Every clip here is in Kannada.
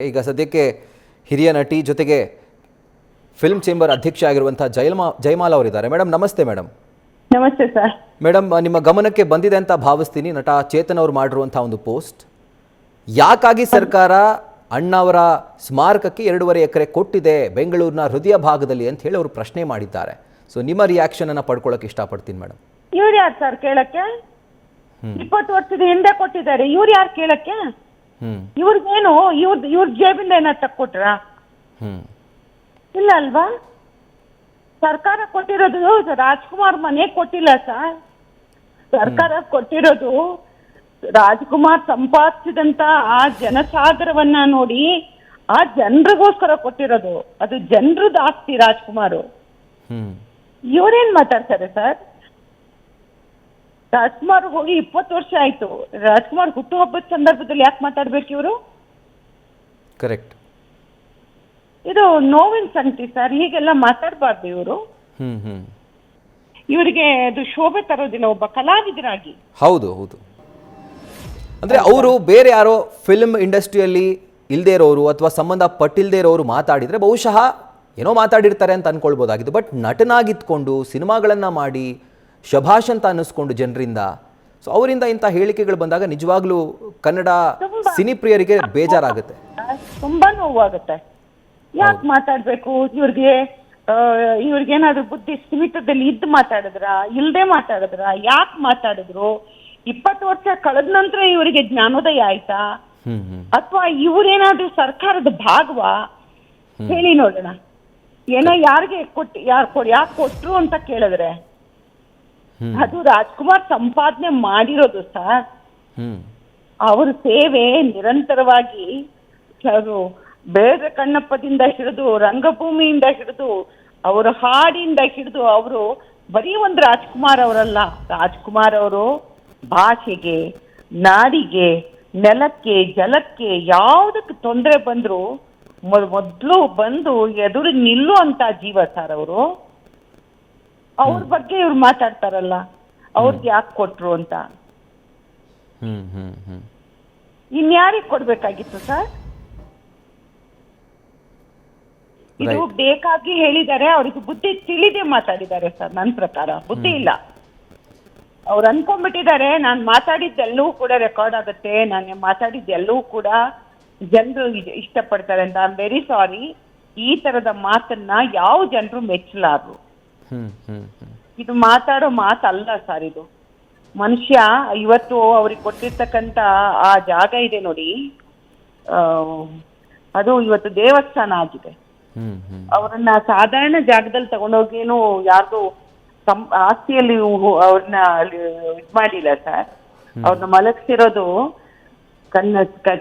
ಈಗ ಸದ್ಯಕ್ಕೆ ಹಿರಿಯ ನಟಿ ಜೊತೆಗೆ ಫಿಲ್ಮ್ ಚೇಂಬರ್ ಅಧ್ಯಕ್ಷ ಆಗಿರುವಂತಹ ಜಯಮಾಲ ಅವರಿದ್ದಾರೆ. ಮೇಡಮ್ ನಮಸ್ತೆ. ಮೇಡಮ್ ನಮಸ್ತೆ ಸರ್. ಮೇಡಮ್ ನಿಮ್ಮ ಗಮನಕ್ಕೆ ಬಂದಿದೆ ಅಂತ ಭಾವಿಸ್ತೀನಿ ನಟ ಚೇತನ್ ಅವರು ಮಾಡಿರುವಂತಹ ಒಂದು ಪೋಸ್ಟ್. ಯಾಕಾಗಿ ಸರ್ಕಾರ ಅಣ್ಣವರ ಸ್ಮಾರಕಕ್ಕೆ 2.5 ಎಕರೆ ಕೊಟ್ಟಿದೆ ಬೆಂಗಳೂರಿನ ಹೃದಯ ಭಾಗದಲ್ಲಿ ಅಂತ ಹೇಳಿ ಅವರು ಪ್ರಶ್ನೆ ಮಾಡಿದ್ದಾರೆ. ಸೊ ನಿಮ್ಮ ರಿಯಾಕ್ಷನ್ ಅನ್ನ ಪಡ್ಕೊಳ್ಳೋಕೆ ಇಷ್ಟಪಡ್ತೀನಿ ಮೇಡಮ್. ಇವ್ರು ಯಾರು ಸರ್ ಕೇಳಕ್ಕೆ? 20 ವರ್ಷದ ಹಿಂದೆ ಕೊಟ್ಟಿದ್ದಾರೆ. ಇವ್ರು ಯಾರು ಕೇಳಕ್ಕೆ? ಇವ್ರಿಗೇನು ಇವ್ರ ಜೇಬಿಂದ ಏನಾದ್ರು ತಕ್ಕೊಟ್ರ? ಇಲ್ಲ ಅಲ್ವಾ? ಸರ್ಕಾರ ಕೊಟ್ಟಿರೋದು ರಾಜ್ಕುಮಾರ್ ಮನೆ ಕೊಟ್ಟಿಲ್ಲ ಸರ್. ಸರ್ಕಾರ ಕೊಟ್ಟಿರೋದು ರಾಜ್ಕುಮಾರ್ ಸಂಪಾದಿಸಿದಂತ ಆ ಜನಸಾಗರವನ್ನ ನೋಡಿ ಆ ಜನರಿಗೋಸ್ಕರ ಕೊಟ್ಟಿರೋದು. ಅದು ಜನರದ್ದು ಆಸ್ತಿ ರಾಜ್ಕುಮಾರ್. ಇವ್ರೇನ್ ಮಾತಾಡ್ತಾರೆ ಸರ್? ರಾಜ್ಕುಮಾರ್ ಹೋಗಿ 20 ವರ್ಷ ಆಯ್ತು. ರಾಜ್ಕುಮಾರ್ ಹುಟ್ಟುಹಬ್ಬದ ಸಂದರ್ಭದಲ್ಲಿ ಯಾಕೆ ಮಾತಾಡ್ಬೇಕು ಇವರು? ಕರೆಕ್ಟ್. ಇದು ನೋವಿನ ಸಂಗತಿ ಸರ್. ಹೀಗೆಲ್ಲ ಮಾತಾಡಬಾರ್ದು ಇವರು. ಇವರಿಗೆ ಅದು ಶೋಭೆ ತರೋದಿಲ್ಲ ಒಬ್ಬ ಕಲಾವಿದರಾಗಿ. ಹೌದು ಹೌದು. ಅಂದ್ರೆ ಅವರು ಬೇರೆ ಯಾರೋ ಫಿಲ್ಮ್ ಇಂಡಸ್ಟ್ರಿಯಲ್ಲಿ ಇಲ್ಲದೆ ಇರೋರು ಅಥವಾ ಸಂಬಂಧಪಟ್ಟಿಲ್ಲದೆ ಇರೋರು ಮಾತಾಡಿದ್ರೆ ಬಹುಶಃ ಏನೋ ಮಾತಾಡಿರ್ತಾರೆ ಅಂತ ಅನ್ಕೊಳ್ಬೋದಾಗಿತ್ತು. ಬಟ್ ನಟನಾಗಿತ್ಕೊಂಡು ಸಿನಿಮಾಗಳನ್ನ ಮಾಡಿ ಶಭಾಷ್ ಅಂತ ಅನ್ನಿಸ್ಕೊಂಡು ಜನರಿಂದ, ಸೊ ಅವರಿಂದ ಇಂಥ ಹೇಳಿಕೆಗಳು ಬಂದಾಗ ನಿಜವಾಗ್ಲೂ ಕನ್ನಡ ಸಿನಿಪ್ರಿಯರಿಗೆ ಬೇಜಾರಾಗುತ್ತೆ, ತುಂಬಾ ನೋವಾಗುತ್ತೆ. ಯಾಕೆ ಮಾತಾಡ್ಬೇಕು? ಇವ್ರಿಗೇನಾದ್ರು ಬುದ್ಧಿ ಸ್ಥಿಮಿತದಲ್ಲಿ ಇದ್ದು ಮಾತಾಡಿದ್ರ, ಇಲ್ದೆ ಮಾತಾಡಿದ್ರ? ಯಾಕೆ ಮಾತಾಡಿದ್ರು? 20 ವರ್ಷ ಕಳೆದ ನಂತರ ಇವರಿಗೆ ಜ್ಞಾನೋದಯ ಆಯ್ತಾ? ಅಥವಾ ಇವ್ರೇನಾದ್ರೂ ಸರ್ಕಾರದ ಭಾಗವಾ? ಹೇಳಿ ನೋಡೋಣ. ಏನೋ ಯಾರಿಗೆ ಯಾಕೆ ಕೊಟ್ರು ಅಂತ ಕೇಳಿದ್ರೆ ಅದು ರಾಜ್ಕುಮಾರ್ ಸಂಪಾದನೆ ಮಾಡಿರೋದು ಸರ್. ಅವ್ರ ಸೇವೆ ನಿರಂತರವಾಗಿ ಬೇಡ ಕಣ್ಣಪ್ಪದಿಂದ ಹಿಡಿದು ರಂಗಭೂಮಿಯಿಂದ ಹಿಡಿದು ಅವರ ಹಾಡಿಂದ ಹಿಡಿದು ಅವರು ಬರೀ ಒಂದು ರಾಜ್ಕುಮಾರ್ ಅವರಲ್ಲ. ರಾಜ್ಕುಮಾರ್ ಅವರು ಭಾಷೆಗೆ, ನಾಡಿಗೆ, ನೆಲಕ್ಕೆ, ಜಲಕ್ಕೆ ಯಾವುದಕ್ಕೆ ತೊಂದರೆ ಬಂದ್ರು ಮೊದಲು ಬಂದು ಎದುರು ನಿಲ್ಲುವಂತ ಜೀವ ಸರ್ ಅವರು. ಅವ್ರ ಬಗ್ಗೆ ಇವ್ರು ಮಾತಾಡ್ತಾರಲ್ಲ, ಅವ್ರಿಗೆ ಯಾಕೆ ಕೊಟ್ರು ಅಂತ. ಇನ್ಯಾರಿಗೆ ಕೊಡ್ಬೇಕಾಗಿತ್ತು ಸರ್? ಇದು ಬೇಕಾಗಿ ಹೇಳಿದ್ದಾರೆ. ಅವ್ರಿಗೆ ಬುದ್ಧಿ ತಿಳಿದೇ ಮಾತಾಡಿದ್ದಾರೆ ಸರ್. ನನ್ನ ಪ್ರಕಾರ ಬುದ್ಧಿ ಇಲ್ಲ. ಅವ್ರು ಅನ್ಕೊಂಡ್ಬಿಟ್ಟಿದ್ದಾರೆ ನಾನು ಮಾತಾಡಿದ್ದೆಲ್ಲವೂ ಕೂಡ ರೆಕಾರ್ಡ್ ಆಗುತ್ತೆ, ನಾನು ಮಾತಾಡಿದ್ದೆಲ್ಲವೂ ಕೂಡ ಜನರು ಇಷ್ಟಪಡ್ತಾರೆ ಅಂತ. I am very sorry. ಈ ತರದ ಮಾತನ್ನ ಯಾವ ಜನರು ಮೆಚ್ಚಲಾರು. ಇದು ಮಾತಾಡೋ ಮಾತಲ್ಲ ಸರ್. ಇದು ಮನುಷ್ಯ ಇವತ್ತು ಅವ್ರಿಗೆ ಕೊಟ್ಟಿರ್ತಕ್ಕಂತ ಆ ಜಾಗ ಇದೆ ನೋಡಿ, ಅದು ಇವತ್ತು ದೇವಸ್ಥಾನ ಆಗಿದೆ. ಅವರನ್ನ ಸಾಧಾರಣ ಜಾಗದಲ್ಲಿ ತಗೊಂಡೋಗೇನು ಯಾರ್ದು ಆಸ್ತಿಯಲ್ಲಿ ಅವ್ರನ್ನ ಇದ್ ಮಾಡಿಲ್ಲ ಸರ್. ಅವ್ರನ್ನ ಮಲಗಿಸಿರೋದು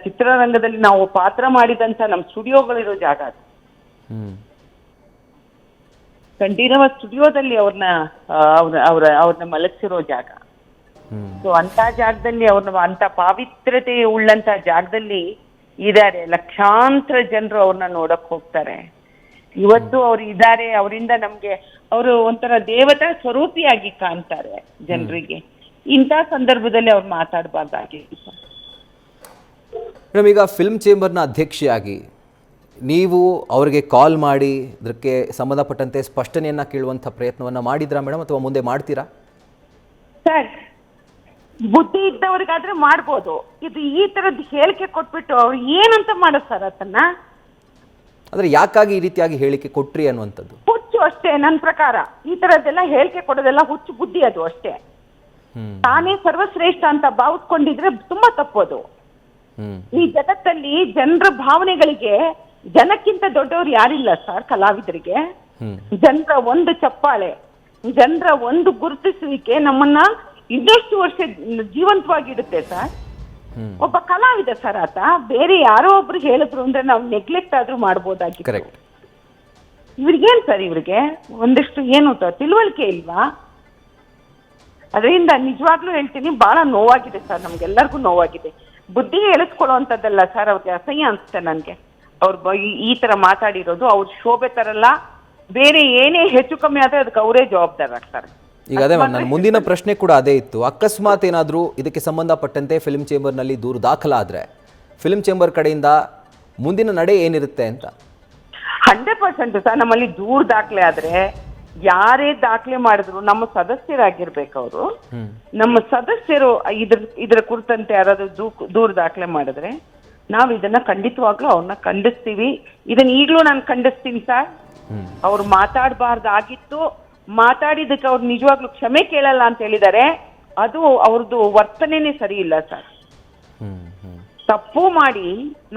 ಚಿತ್ರರಂಗದಲ್ಲಿ ನಾವು ಪಾತ್ರ ಮಾಡಿದಂತ ನಮ್ ಸ್ಟುಡಿಯೋಗಳಿರೋ ಜಾಗ ಅದು. ಕಂಠೀರವ ಸ್ಟುಡಿಯೋದಲ್ಲಿ ಅವ್ರನ್ನ ಮಲಗಿಸಿರೋ ಜಾಗ. ಸೊ ಅಂತ ಜಾಗದಲ್ಲಿ ಅಂತ ಪಾವಿತ್ರ್ಯತೆ ಉಳ್ಳಂತ ಜಾಗದಲ್ಲಿ ಇದಾರೆ. ಲಕ್ಷಾಂತರ ಜನರು ಅವ್ರನ್ನ ನೋಡಕ್ ಹೋಗ್ತಾರೆ. ಇವತ್ತು ಅವ್ರು ಇದಾರೆ. ಅವರಿಂದ ನಮ್ಗೆ ಅವರು ಒಂಥರ ದೇವತಾ ಸ್ವರೂಪಿಯಾಗಿ ಕಾಣ್ತಾರೆ ಜನರಿಗೆ. ಇಂಥ ಸಂದರ್ಭದಲ್ಲಿ ಅವ್ರು ಮಾತಾಡಬಾರ್ದಾಗಿತ್ತು. ಮೇಡಮ್, ಈಗ ಫಿಲ್ಮ್ ಚೇಂಬರ್ನ ಅಧ್ಯಕ್ಷೆಯಾಗಿ ನೀವು ಅವರಿಗೆ ಕಾಲ್ ಮಾಡಿ ಇದಕ್ಕೆ ಸಂಬಂಧಪಟ್ಟಂತೆ ಸ್ಪಷ್ಟನೆಯನ್ನ ಕೇಳುವಂಥ ಪ್ರಯತ್ನವನ್ನ ಮಾಡಿದ್ರಾ ಮೇಡಮ್, ಅಥವಾ ಮುಂದೆ ಮಾಡ್ತೀರಾ? ಸರ್, ಬುದ್ಧಿ ಇದ್ದವ್ರಿಗಾದ್ರೆ ಮಾಡ್ಬೋದು. ಇದು ಈ ತರದ್ ಹೇಳಿಕೆ ಕೊಟ್ಬಿಟ್ಟು ಅವ್ರು ಏನಂತ ಮಾಡೋದು ಸರ್ ಅದನ್ನ? ಅಂದ್ರೆ ಯಾಕಾಗಿ ಈ ರೀತಿಯಾಗಿ ಹೇಳಿಕೆ ಕೊಟ್ರಿ ಅನ್ನುವಂಥದ್ದು ಹುಚ್ಚು ಅಷ್ಟೇ ನನ್ನ ಪ್ರಕಾರ. ಈ ತರದ್ದೆಲ್ಲ ಹೇಳಿಕೆ ಕೊಡೋದೆಲ್ಲ ಹುಚ್ಚು ಬುದ್ಧಿ ಅದು ಅಷ್ಟೇ. ತಾನೇ ಸರ್ವಶ್ರೇಷ್ಠ ಅಂತ ಭಾವಿಸ್ಕೊಂಡಿದ್ರೆ ತುಂಬಾ ತಪ್ಪೋದು. ಈ ಜಗತ್ತಲ್ಲಿ ಜನರ ಭಾವನೆಗಳಿಗೆ ಜನಕ್ಕಿಂತ ದೊಡ್ಡವ್ರು ಯಾರಿಲ್ಲ ಸರ್. ಕಲಾವಿದರಿಗೆ ಜನರ ಒಂದು ಚಪ್ಪಾಳೆ, ಜನರ ಒಂದು ಗುರುತಿಸುವಿಕೆ ನಮ್ಮನ್ನ ಇನ್ನಷ್ಟು ವರ್ಷ ಜೀವಂತವಾಗಿಡುತ್ತೆ ಸರ್. ಒಬ್ಬ ಕಲಾವಿದ ಸರ್ ಆತ. ಬೇರೆ ಯಾರೋ ಒಬ್ರು ಹೇಳಿದ್ರು ಅಂದ್ರೆ ನಾವು ನೆಗ್ಲೆಕ್ಟ್ ಆದ್ರೂ ಮಾಡ್ಬೋದಾಗಿತ್ತು. ಇವ್ರಿಗೇನ್ ಸರ್, ಇವ್ರಿಗೆ ಒಂದಿಷ್ಟು ಏನು ತಿಳುವಳಿಕೆ ಇಲ್ವಾ? ಅದರಿಂದ ನಿಜವಾಗ್ಲೂ ಹೇಳ್ತೀನಿ, ಬಹಳ ನೋವಾಗಿದೆ ಸರ್. ನಮ್ಗೆಲ್ಲರಿಗೂ ನೋವಾಗಿದೆ. ಬುದ್ಧಿ ಎಳಿಸ್ಕೊಳ್ಳುವಂಥದ್ದಲ್ಲ ಸರ್. ಅವ್ರಿಗೆ ಅಸಹ್ಯ ಅನ್ಸುತ್ತೆ ನನ್ಗೆ ಅವ್ರು ಈ ತರ ಮಾತಾಡಿರೋದು. ಅವ್ರ ಶೋಭೆ ತರಲ್ಲ. ಬೇರೆ ಏನೇ ಹೆಚ್ಚು ಕಮ್ಮಿ ಆದ್ರೆ ಅದಕ್ಕೆ ಅವರೇ ಜವಾಬ್ದಾರಾಗ್ತಾರೆ. ಈಗ ಅದೇ ನನ್ನ ಮುಂದಿನ ಪ್ರಶ್ನೆ ಕೂಡ ಅದೇ ಇತ್ತು. ಅಕಸ್ಮಾತ್ ಏನಾದರೂ ಇದಕ್ಕೆ ಸಂಬಂಧಪಟ್ಟಂತೆ ಫಿಲ್ಮ್ ಚೇಂಬರ್ನಲ್ಲಿ ದೂರು ದಾಖಲಾದರೆ ಫಿಲ್ಮ್ ಚೇಂಬರ್ ಕಡೆಯಿಂದ ಮುಂದಿನ ನಡೆ ಏನಿರುತ್ತೆ ಅಂತ? 100% ಸರ್. ನಮ್ಮಲ್ಲಿ ದೂರ ದಾಖಲೆ ಆದ್ರೆ ಯಾರೇ ದಾಖಲೆ ಮಾಡಿದ್ರು ನಮ್ಮ ಸದಸ್ಯರಾಗಿರ್ಬೇಕು ಅವರು. ನಮ್ಮ ಸದಸ್ಯರು ಇದ್ರ ಕುರಿತಂತೆ ಯಾರಾದ್ರೂ ದೂರ ದಾಖಲೆ ಮಾಡಿದ್ರೆ ನಾವ್ ಇದನ್ನ ಖಂಡಿತವಾಗ್ಲೂ ಅವ್ರನ್ನ ಖಂಡಿಸ್ತೀವಿ. ಇದನ್ನ ಈಗ್ಲೂ ನಾನು ಖಂಡಿಸ್ತೀನಿ ಸರ್. ಅವ್ರು ಮಾತಾಡಬಾರ್ದಾಗಿತ್ತು, ಮಾತಾಡಿದಕ್ಕೆ ಅವ್ರು ನಿಜವಾಗ್ಲೂ ಕ್ಷಮೆ ಕೇಳಲ್ಲ ಅಂತ ಹೇಳಿದ್ದಾರೆ. ಅದು ಅವ್ರದ್ದು ವರ್ತನೆನೇ ಸರಿ ಇಲ್ಲ ಸರ್. ತಪ್ಪು ಮಾಡಿ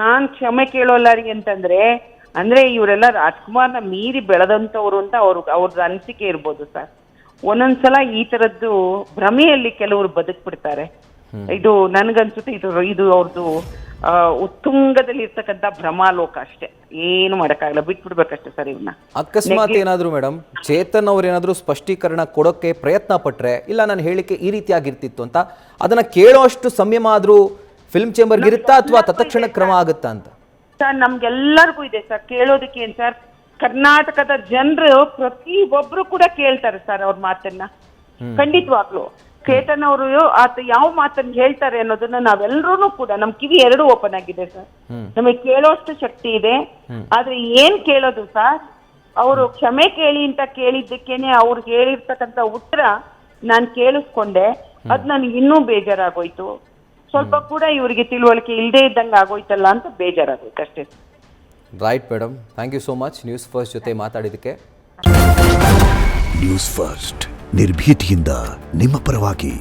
ನಾನ್ ಕ್ಷಮೆ ಕೇಳೋಲ್ಲಾರಿ ಅಂತಂದ್ರೆ ಅಂದ್ರೆ ಇವರೆಲ್ಲ ರಾಜ್ಕುಮಾರ್ನ ಮೀರಿ ಬೆಳೆದಂತವ್ರು ಅಂತ ಅವ್ರದ್ದು ಅನಿಸಿಕೆ ಇರ್ಬೋದು ಸರ್. ಒಂದೊಂದ್ಸಲ ಈ ತರದ್ದು ಭ್ರಮೆಯಲ್ಲಿ ಕೆಲವರು ಬದುಕ್ಬಿಡ್ತಾರೆ. ಇದು ನನ್ಗನ್ಸುತ್ತೆ ಇದು ಅವ್ರದ್ದು ಉತ್ತುಂಗದಲ್ಲಿ ಇರ್ತಕ್ಕಂಥ ಭ್ರಮಾಲೋಕ ಅಷ್ಟೇ, ಏನು ಮಾಡಕ್ಕಾಗಲ್ಲ, ಬಿಟ್ಬಿಡ್ಬೇಕಷ್ಟೇ ಸರ್ ಇವ್ನ. ಅಕಸ್ಮಾತ್ ಏನಾದ್ರು ಮೇಡಮ್ ಚೇತನ್ ಅವ್ರು ಏನಾದ್ರು ಸ್ಪಷ್ಟೀಕರಣ ಕೊಡೋಕೆ ಪ್ರಯತ್ನ ಪಟ್ರೆ, ಇಲ್ಲ ನನ್ನ ಹೇಳಿಕೆ ಈ ರೀತಿಯಾಗಿರ್ತಿತ್ತು ಅಂತ ಅದನ್ನ ಕೇಳೋಷ್ಟು ಸಂಯಮ ಆದ್ರೂ ಫಿಲ್ಮ್ ಚೇಂಬರ್ಗೆ ಇರುತ್ತಾ ಅಥವಾ ತತ್ಕ್ಷಣ ಕ್ರಮ ಆಗುತ್ತಾ ಅಂತ? ಸರ್ ನಮ್ಗೆಲ್ಲರಿಗೂ ಇದೆ ಸರ್ ಕೇಳೋದಕ್ಕೆ. ಏನ್ ಸರ್, ಕರ್ನಾಟಕದ ಜನರು ಪ್ರತಿ ಒಬ್ರು ಕೂಡ ಕೇಳ್ತಾರೆ ಸರ್ ಅವ್ರ ಮಾತನ್ನ. ಖಂಡಿತವಾಗ್ಲು ಚೇತನ್ ಅವರು ಆತ ಯಾವ ಮಾತನ್ನ ಹೇಳ್ತಾರೆ ಅನ್ನೋದನ್ನ ನಾವೆಲ್ಲರೂ ಕೂಡ ನಮ್ ಕಿವಿ ಎರಡು ಓಪನ್ ಆಗಿದೆ ಸರ್. ನಮಗೆ ಕೇಳೋಷ್ಟು ಶಕ್ತಿ ಇದೆ. ಆದ್ರೆ ಏನ್ ಕೇಳೋದು ಸರ್, ಅವರು ಕ್ಷಮೆ ಕೇಳಿ ಅಂತ ಕೇಳಿದ್ದಕ್ಕೇನೆ ಅವ್ರು ಹೇಳಿರ್ತಕ್ಕಂಥ ಉತ್ತರ ನಾನ್ ಕೇಳಿಸ್ಕೊಂಡೆ. ಅದ್ ನನ್ಗೆ ಇನ್ನೂ ಬೇಜಾರಾಗೋಯ್ತು. ಸ್ವಲ್ಪ ಕೂಡ ಇವರಿಗೆ ತಿಳುವಳಿಕೆ ಇಲ್ಲದೆ ಇದ್ದಂಗೆ ಆಗೋಯ್ತಲ್ಲ ಅಂತ ಬೇಜಾರಾಗೋಯ್ತು ಅಷ್ಟೇ. Right madam, thank you so much news first ಜೊತೆ ಮಾತಾಡಿದ್ದಕ್ಕೆ. ನ್ಯೂಸ್ ಫಸ್ಟ್ ನಿರ್ಭೀತಿಯಿಂದ ನಿಮ್ಮ ಪರವಾಗಿ.